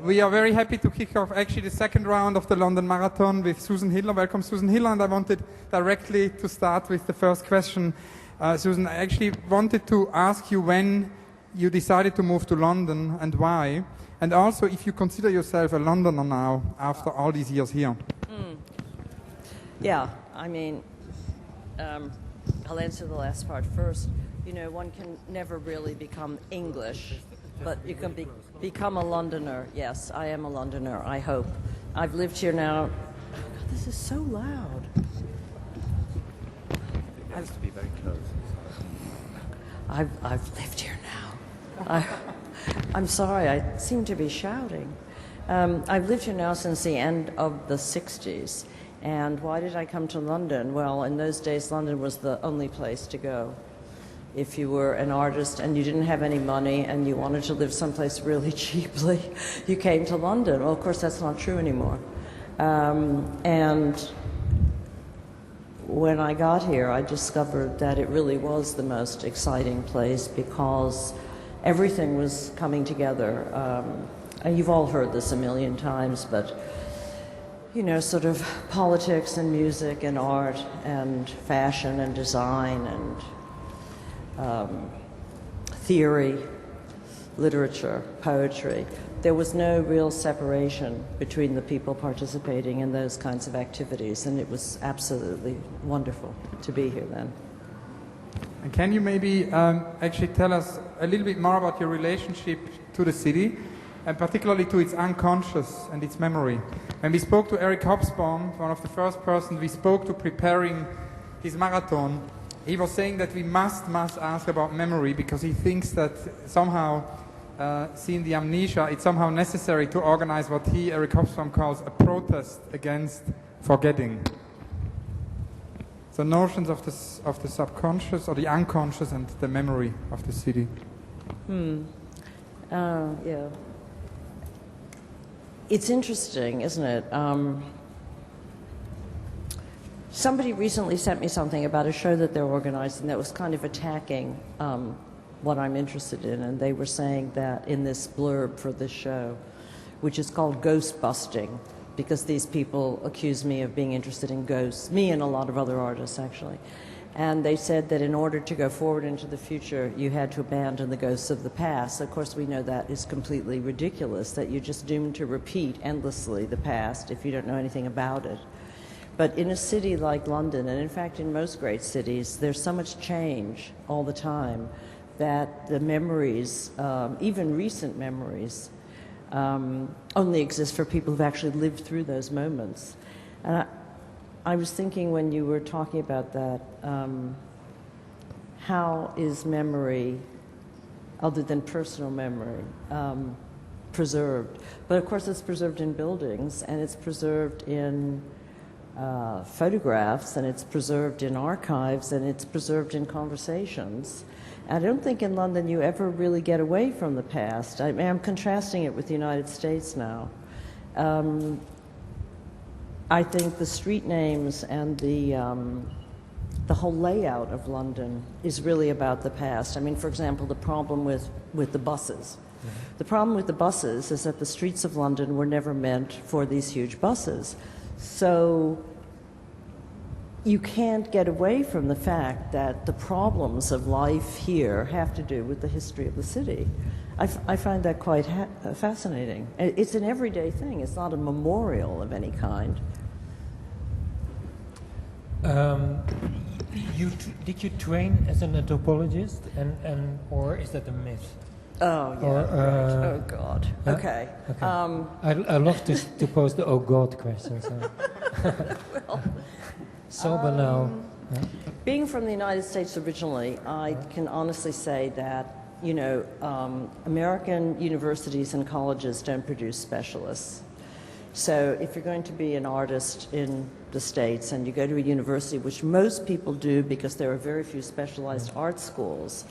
we are very happy to kick off actually the second round of the London Marathon with Susan Hiller. Welcome, Susan Hiller. And I wanted directly to start with the first question. Susan, I actually wanted to ask you when you decided to move to London and why. And also if you consider yourself a Londoner now after all these years here. Yeah, I mean, I'll answer the last part first. You know, one can never really become English, but you can become a Londoner. Yes, I am a Londoner, I hope. I've lived here now. God, this is so loud. It has to be very close. I've lived here now. I'm sorry, I seem to be shouting. I've lived here now since the end of the 60s. And why did I come to London? Well, in those days, London was the only place to go. If you were an artist and you didn't have any money and you wanted to live someplace really cheaply, you came to London. Well, of course, that's not true anymore. And when I got here, I discovered that it really was the most exciting place because everything was coming together. And you've all heard this a million times, but you know, sort of politics and music and art and fashion and design and theory, literature, poetry. There was no real separation between the people participating in those kinds of activities, and it was absolutely wonderful to be here then. And can you maybe actually tell us a little bit more about your relationship to the city, and particularly to its unconscious and its memory? When we spoke to Eric Hobsbawm, one of the first persons we spoke to preparing his marathon, he was saying that we must ask about memory because he thinks that somehow, seeing the amnesia, it's somehow necessary to organize what he, Eric Hobsbawm, calls a protest against forgetting. So notions of the subconscious or the unconscious and the memory of the city. Yeah. It's interesting, isn't it? Somebody recently sent me something about a show that they're organizing that was kind of attacking what I'm interested in, and they were saying that in this blurb for this show, which is called Ghost Busting, because these people accuse me of being interested in ghosts, me and a lot of other artists actually. And they said that in order to go forward into the future, you had to abandon the ghosts of the past. Of course, we know that is completely ridiculous, that you're just doomed to repeat endlessly the past if you don't know anything about it. But in a city like London, and in fact in most great cities, there's so much change all the time that the memories, even recent memories, only exist for people who've actually lived through those moments. And I was thinking when you were talking about that, how is memory, other than personal memory, preserved? But of course it's preserved in buildings, and it's preserved in photographs, and it's preserved in archives, and it's preserved in conversations. I don't think in London you ever really get away from the past. I mean, I'm contrasting it with the United States now. I think the street names and the whole layout of London is really about the past. I mean, for example, the problem with the buses. Mm-hmm. The problem with the buses is that the streets of London were never meant for these huge buses. So you can't get away from the fact that the problems of life here have to do with the history of the city. I find that quite fascinating. It's an everyday thing. It's not a memorial of any kind. Did you train as an anthropologist, or is that a myth? Oh, yeah, right. Oh, God. Okay. Okay. I love to pose the oh, God question. So. Well, Sober now. Being from the United States originally, I can honestly say that, you know, American universities and colleges don't produce specialists. So if you're going to be an artist in the States and you go to a university, which most people do because there are very few specialized art schools,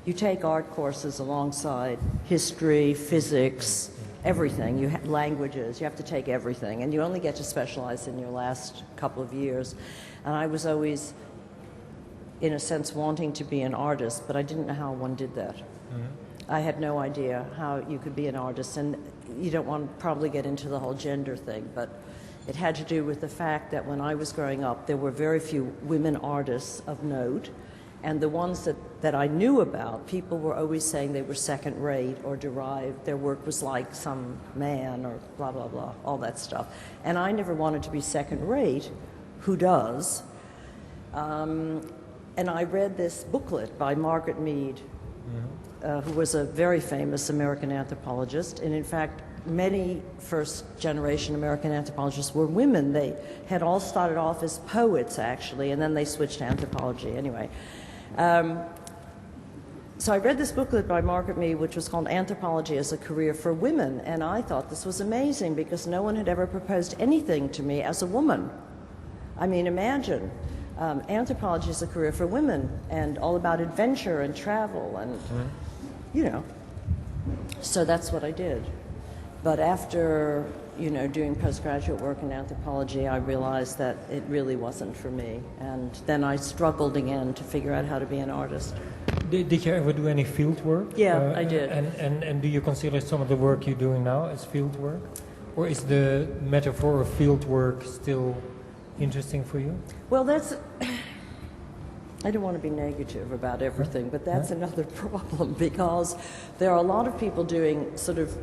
you take art courses alongside history, physics, everything. Languages, you have to take everything, and you only get to specialize in your last couple of years. And I was always, in a sense, wanting to be an artist, but I didn't know how one did that. I had no idea how you could be an artist, and you don't want to probably get into the whole gender thing, but it had to do with the fact that when I was growing up, there were very few women artists of note, and the ones that I knew about, people were always saying they were second-rate or derived. Their work was like some man or blah, blah, blah, all that stuff. And I never wanted to be second-rate. Who does? And I read this booklet by Margaret Mead, who was a very famous American anthropologist. And in fact, many first-generation American anthropologists were women. They had all started off as poets, actually, and then they switched to anthropology. Anyway. So I read this booklet by Margaret Mead, which was called Anthropology as a Career for Women, and I thought this was amazing because no one had ever proposed anything to me as a woman. I mean, imagine, anthropology as a career for women, and all about adventure and travel, and, you know. So that's what I did. But after, you know, doing postgraduate work in anthropology, I realized that it really wasn't for me. And then I struggled again to figure out how to be an artist. Did you ever do any field work? Yeah, I did. And do you consider some of the work you're doing now as field work? Or is the metaphor of field work still interesting for you? Well, that's... I don't want to be negative about everything, but that's another problem because there are a lot of people doing sort of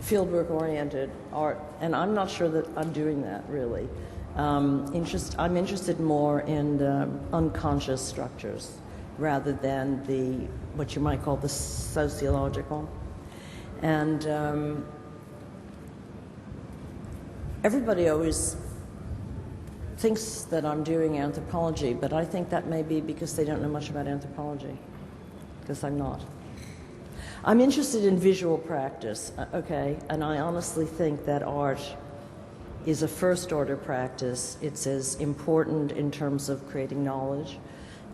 fieldwork-oriented art, and I'm not sure that I'm doing that, really. I'm interested more in the unconscious structures rather than the, what you might call the sociological. And everybody always thinks that I'm doing anthropology, but I think that may be because they don't know much about anthropology, because I'm not. I'm interested in visual practice, okay, and I honestly think that art is a first-order practice. It's as important in terms of creating knowledge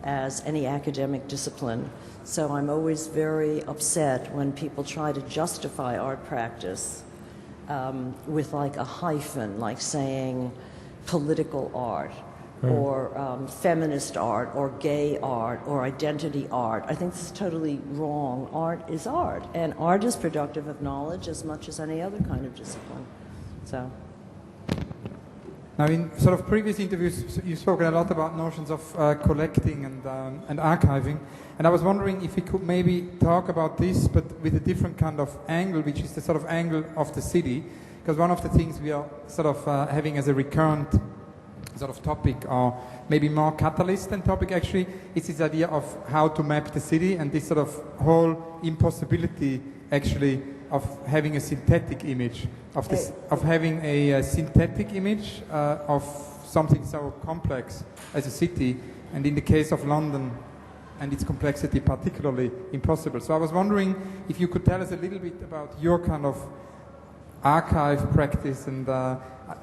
as any academic discipline. So I'm always very upset when people try to justify art practice with like a hyphen, like saying political art, or feminist art, or gay art, or identity art. I think this is totally wrong. Art is art, and art is productive of knowledge as much as any other kind of discipline. So. Now, in sort of previous interviews, you've spoken a lot about notions of collecting and archiving, and I was wondering if we could maybe talk about this, but with a different kind of angle, which is the sort of angle of the city, because one of the things we are sort of having as a recurrent sort of topic, or maybe more catalyst than topic actually, is this idea of how to map the city and this sort of whole impossibility actually of having a synthetic image, of this, of having a synthetic image of something so complex as a city, and in the case of London and its complexity particularly impossible. So I was wondering if you could tell us a little bit about your kind of archive practice and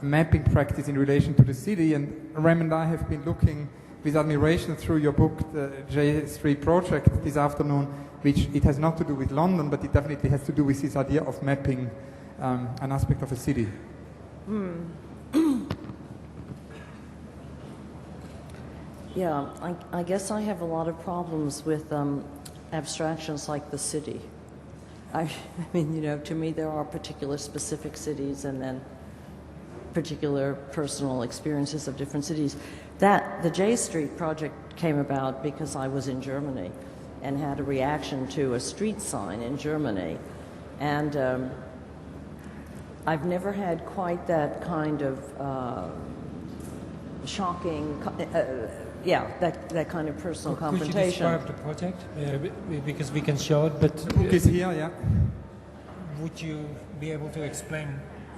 mapping practice in relation to the city. And Rem and I have been looking with admiration through your book, the J Street Project, this afternoon, which it has not to do with London, but it definitely has to do with this idea of mapping an aspect of a city. Yeah, I guess I have a lot of problems with abstractions like the city. I mean, you know, to me there are particular specific cities and then particular personal experiences of different cities. The J Street project came about because I was in Germany and had a reaction to a street sign in Germany. And I've never had quite that kind of shocking, that kind of personal confrontation. Could you describe the project? Because we can show it, but... The book is here, yeah. Would you be able to explain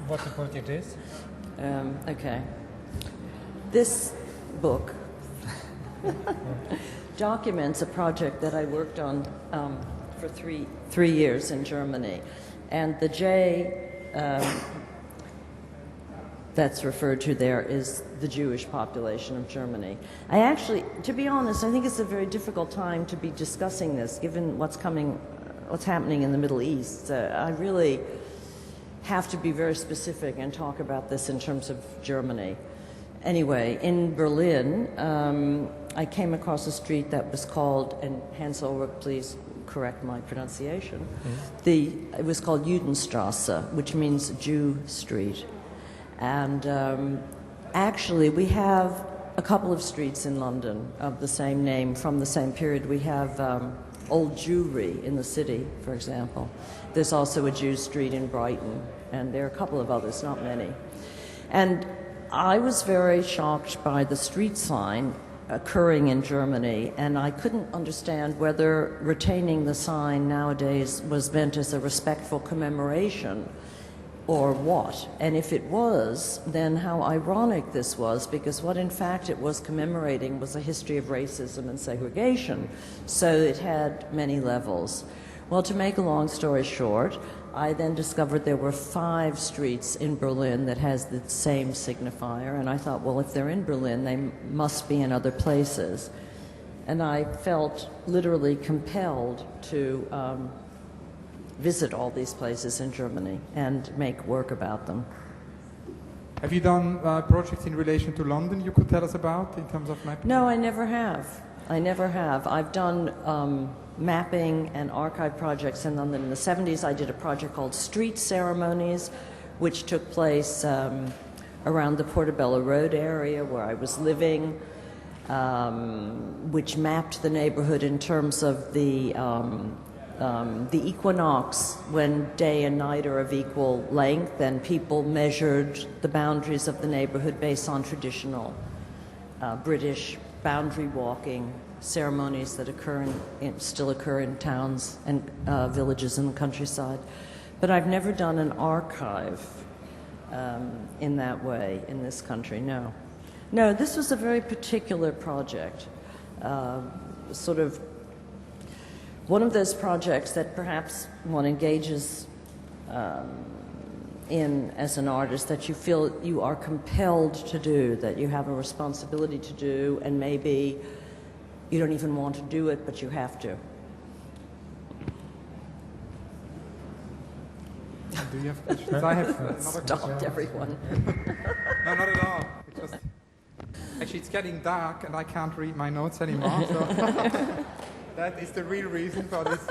what the project is? Okay. This book documents a project that I worked on for three years in Germany. And the J that's referred to there is the Jewish population of Germany. I actually, to be honest, I think it's a very difficult time to be discussing this, given what's happening in the Middle East. I really have to be very specific and talk about this in terms of Germany. Anyway, in Berlin, I came across a street that was called, and Hans-Ulrich, please correct my pronunciation. Mm-hmm. It was called Judenstrasse, which means Jew Street. And actually, we have a couple of streets in London of the same name from the same period. We have Old Jewry in the city, for example. There's also a Jew Street in Brighton, and there are a couple of others, not many. And I was very shocked by the street sign occurring in Germany, and I couldn't understand whether retaining the sign nowadays was meant as a respectful commemoration or what. And if it was, then how ironic this was, because what in fact it was commemorating was a history of racism and segregation. So it had many levels. Well, to make a long story short, I then discovered there were 5 streets in Berlin that has the same signifier, and I thought, well, if they're in Berlin, they must be in other places. And I felt literally compelled to visit all these places in Germany and make work about them. Have you done projects in relation to London you could tell us about in terms of mapping? No, I never have. I never have. I've done mapping and archive projects in London. In the 70s, I did a project called Street Ceremonies, which took place around the Portobello Road area where I was living, which mapped the neighborhood in terms of the equinox, when day and night are of equal length, and people measured the boundaries of the neighborhood based on traditional British boundary walking ceremonies that still occur in towns and villages in the countryside. But I've never done an archive in that way in this country, no. No, this was a very particular project, sort of one of those projects that perhaps one engages in as an artist, that you feel you are compelled to do, that you have a responsibility to do, and maybe you don't even want to do it, but you have to. Do you have questions? I have another Stopped question. everyone. No, not at all. Actually, it's getting dark and I can't read my notes anymore. So that is the real reason for this.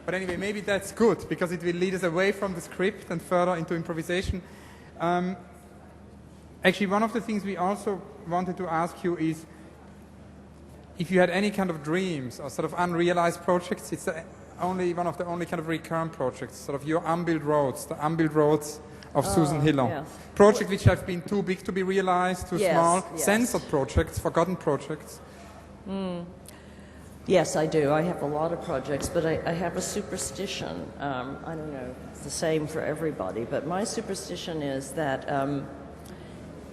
But anyway, maybe that's good, because it will lead us away from the script and further into improvisation. Actually, one of the things we also wanted to ask you is if you had any kind of dreams or sort of unrealized projects. It's only one of the only kind of recurrent projects, sort of your unbuilt roads, the unbuilt roads of Susan Hiller. Yes. Projects which have been too big to be realized, too Yes, small, yes. censored projects, forgotten projects. Yes, I do. I have a lot of projects, but I have a superstition. I don't know, it's the same for everybody, but my superstition is that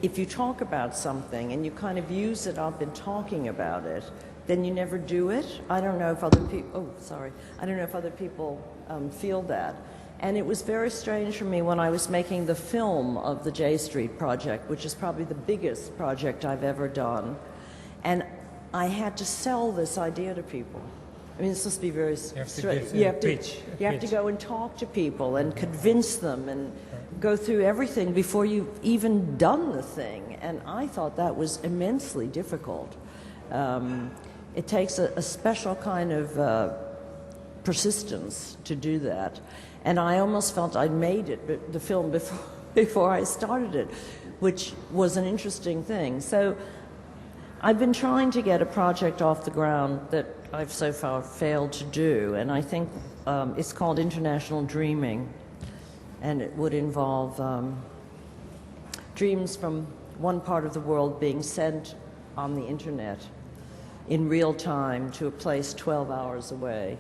if you talk about something and you kind of use it up in talking about it, then you never do it. I don't know if other people, I don't know if other people feel that. And it was very strange for me when I was making the film of the J Street project, which is probably the biggest project I've ever done. And I had to sell this idea to people. I mean, it's supposed to be very straight. You have to go and talk to people and convince them and go through everything before you've even done the thing. And I thought that was immensely difficult. It takes a special kind of persistence to do that. And I almost felt I'd made it, the film, before I started it, which was an interesting thing. So I've been trying to get a project off the ground that I've so far failed to do, and I think it's called International Dreaming, and it would involve dreams from one part of the world being sent on the internet in real time to a place 12 hours away,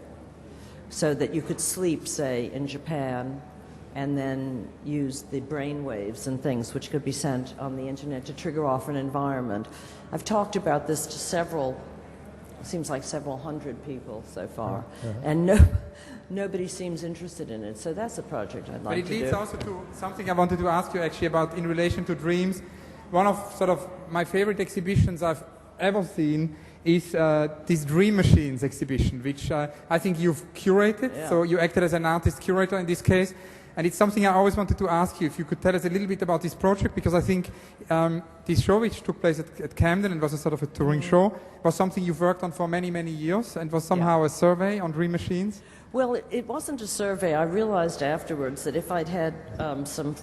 so that you could sleep, say, in Japan, and then use the brain waves and things which could be sent on the internet to trigger off an environment. I've talked about this to several hundred people so far, and nobody seems interested in it, so that's a project I'd like to do. But it leads also to something I wanted to ask you actually about in relation to dreams. One of sort of my favorite exhibitions I've ever seen is this Dream Machines exhibition, which I think you've curated. Yeah. So you acted as an artist curator in this case. And it's something I always wanted to ask you, if you could tell us a little bit about this project, because I think this show, which took place at Camden and was a sort of a touring show, was something you've worked on for many, many years, and was somehow a survey on dream machines. Well, it wasn't a survey. I realized afterwards that if I'd had some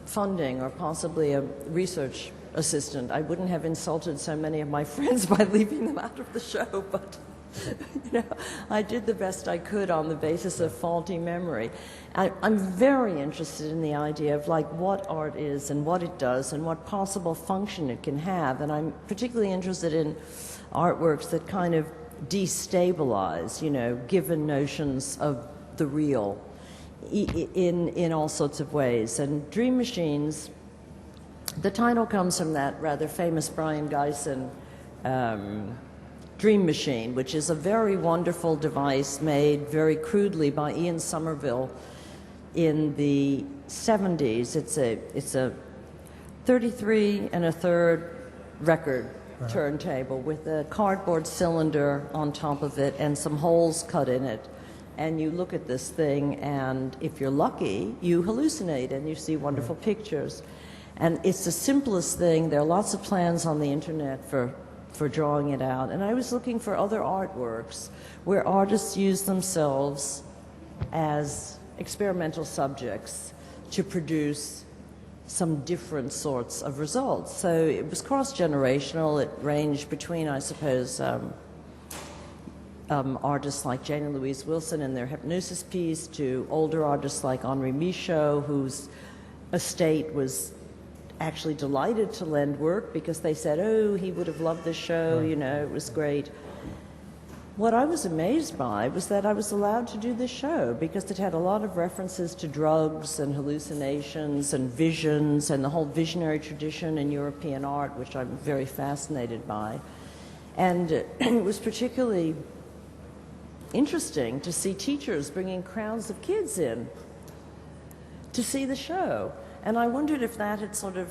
funding or possibly a research assistant, I wouldn't have insulted so many of my friends by leaving them out of the show. But I did the best I could on the basis of faulty memory. I'm very interested in the idea of like what art is and what it does and what possible function it can have. And I'm particularly interested in artworks that kind of destabilize, given notions of the real in all sorts of ways. And Dream Machines, the title comes from that rather famous Brian Geisen Dream Machine, which is a very wonderful device made very crudely by Ian Somerville in the 70s. It's a 33 1/3 record turntable with a cardboard cylinder on top of it and some holes cut in it. And you look at this thing, and if you're lucky, you hallucinate and you see wonderful pictures. And it's the simplest thing. There are lots of plans on the internet for drawing it out. And I was looking for other artworks where artists use themselves as experimental subjects to produce some different sorts of results. So it was cross-generational. It ranged between, I suppose, artists like Jane and Louise Wilson and their hypnosis piece, to older artists like Henri Michaud, whose estate was actually delighted to lend work because they said, oh, he would have loved this show, it was great. What I was amazed by was that I was allowed to do this show because it had a lot of references to drugs and hallucinations and visions and the whole visionary tradition in European art, which I'm very fascinated by. And it was particularly interesting to see teachers bringing crowds of kids in to see the show. And I wondered if that had sort of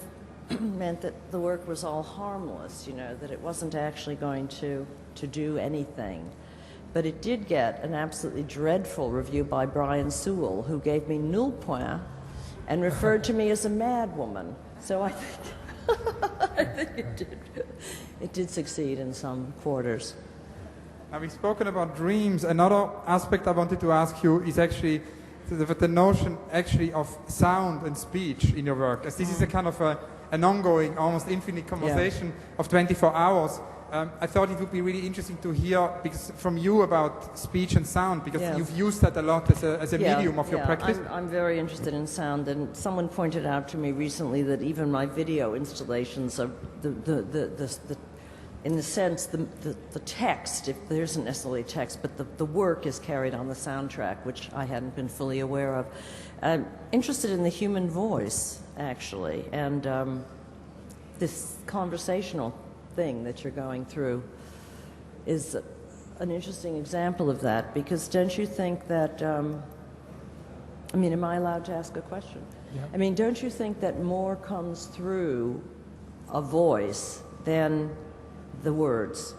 meant that the work was all harmless, that it wasn't actually going to do anything. But it did get an absolutely dreadful review by Brian Sewell, who gave me nul point and referred to me as a mad woman. So I think it did succeed in some quarters. Now, we've spoken about dreams. Another aspect I wanted to ask you is actually the notion actually of sound and speech in your work, as this is a kind of an ongoing, almost infinite conversation of 24 hours. I thought it would be really interesting to hear from you about speech and sound, because you've used that a lot as a medium of your practice. I'm very interested in sound, and someone pointed out to me recently that even my video installations of in the sense, the text, if there isn't necessarily text, but the work is carried on the soundtrack, which I hadn't been fully aware of. I'm interested in the human voice, actually, and this conversational thing that you're going through is an interesting example of that, because don't you think that, am I allowed to ask a question? Yeah. Don't you think that more comes through a voice than the words,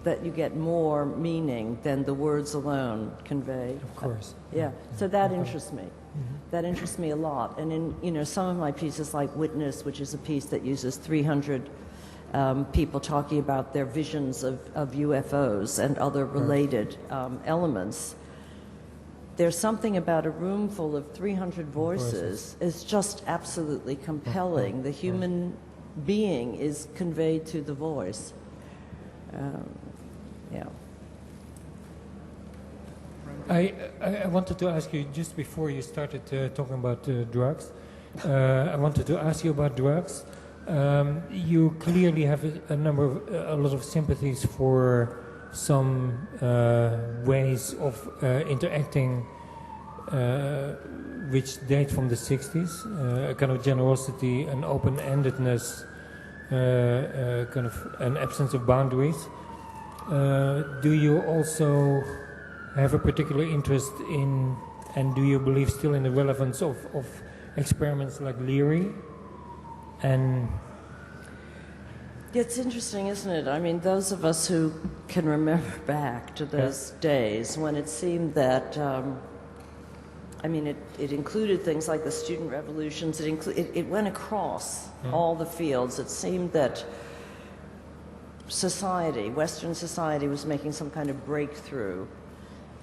that you get more meaning than the words alone convey? Of course. Yeah, so that interests me. That interests me a lot. And in some of my pieces, like Witness, which is a piece that uses 300 people talking about their visions of UFOs and other related elements, there's something about a room full of 300 voices is just absolutely compelling. The human being is conveyed through the voice. I wanted to ask you, just before you started talking about drugs, I wanted to ask you about drugs. You clearly have a lot of sympathies for some ways of interacting which date from the 60s, a kind of generosity, an open-endedness, kind of an absence of boundaries. Do you also have a particular interest in, and do you believe still in the relevance of experiments like Leary? And it's interesting, isn't it? Those of us who can remember back to those days when it seemed that I mean, it included things like the student revolutions. It went across all the fields. It seemed that society, Western society, was making some kind of breakthrough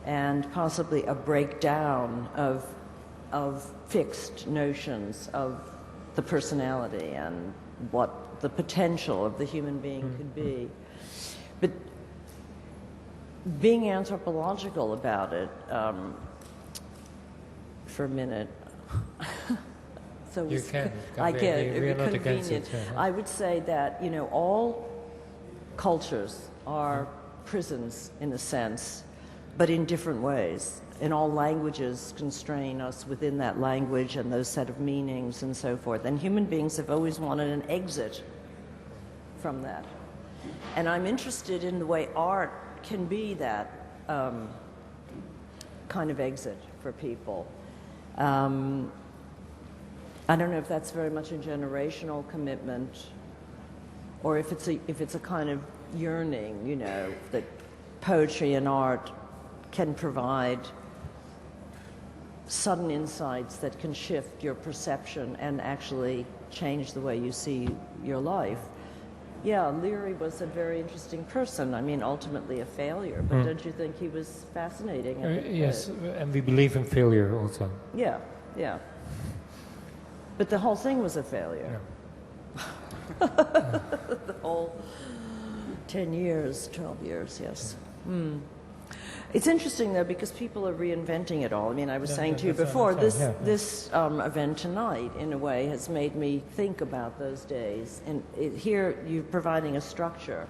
and possibly a breakdown of fixed notions of the personality and what the potential of the human being could be. But being anthropological about it, for a minute, so You can. I We- can. we It'd are be not against convenient. it, yeah. I would say that, you know, all cultures are prisons in a sense, but in different ways. And all languages constrain us within that language and those set of meanings and so forth. And human beings have always wanted an exit from that. And I'm interested in the way art can be that kind of exit for people. I don't know if that's very much a generational commitment, or if it's a kind of yearning, you know, that poetry and art can provide sudden insights that can shift your perception and actually change the way you see your life. Yeah, Leary was a very interesting person. I mean, ultimately a failure, but don't you think he was fascinating? Yes, and we believe in failure also. Yeah, yeah. But the whole thing was a failure. Yeah. The whole 10 years, 12 years, yes. It's interesting, though, because people are reinventing it all. I mean, I was saying to you that's before, what I'm saying, this event tonight, in a way, has made me think about those days. And here, you're providing a structure,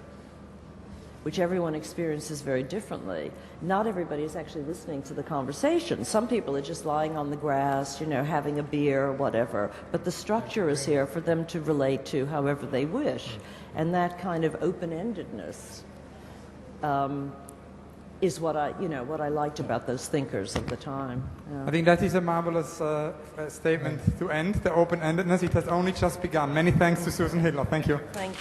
which everyone experiences very differently. Not everybody is actually listening to the conversation. Some people are just lying on the grass, you know, having a beer or whatever. But the structure is here for them to relate to however they wish. And that kind of open-endedness is what I liked about those thinkers of the time. Yeah. I think that is a marvelous statement to end, the open-endedness. It has only just begun. Many thanks to Susan Hitler. Thank you. Thanks.